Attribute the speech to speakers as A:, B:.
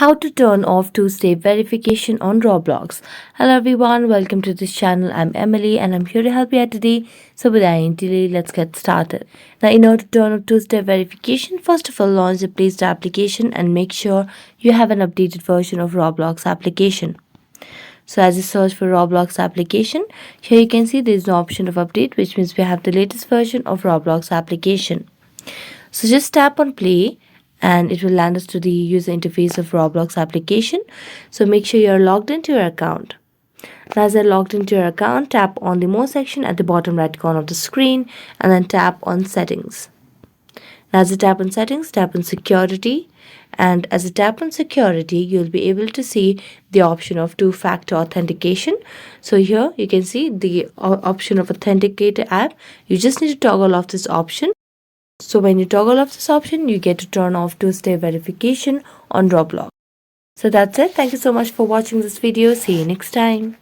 A: How to turn off two-step verification on Roblox. Hello everyone, welcome to this channel. I'm Emily and I'm here to help you out today. So without any delay, let's get started. Now in order to turn off two-step verification, first of all launch the Play Store application and make sure you have an updated version of Roblox application. So as you search for Roblox application, here you can see there is no option of update, which means we have the latest version of Roblox application. So just tap on play and it will land us to the user interface of Roblox application. So make sure you're logged into your account. Now as you're logged into your account, tap on the more section at the bottom right corner of the screen and then tap on settings. Now as you tap on settings, tap on security, and as you tap on security, you'll be able to see the option of two-factor authentication. So here you can see the option of authenticator app. You just need to toggle off this option. So when you toggle off this option, you get to turn off two-step verification on Roblox. So that's it. Thank you so much for watching this video. See you next time.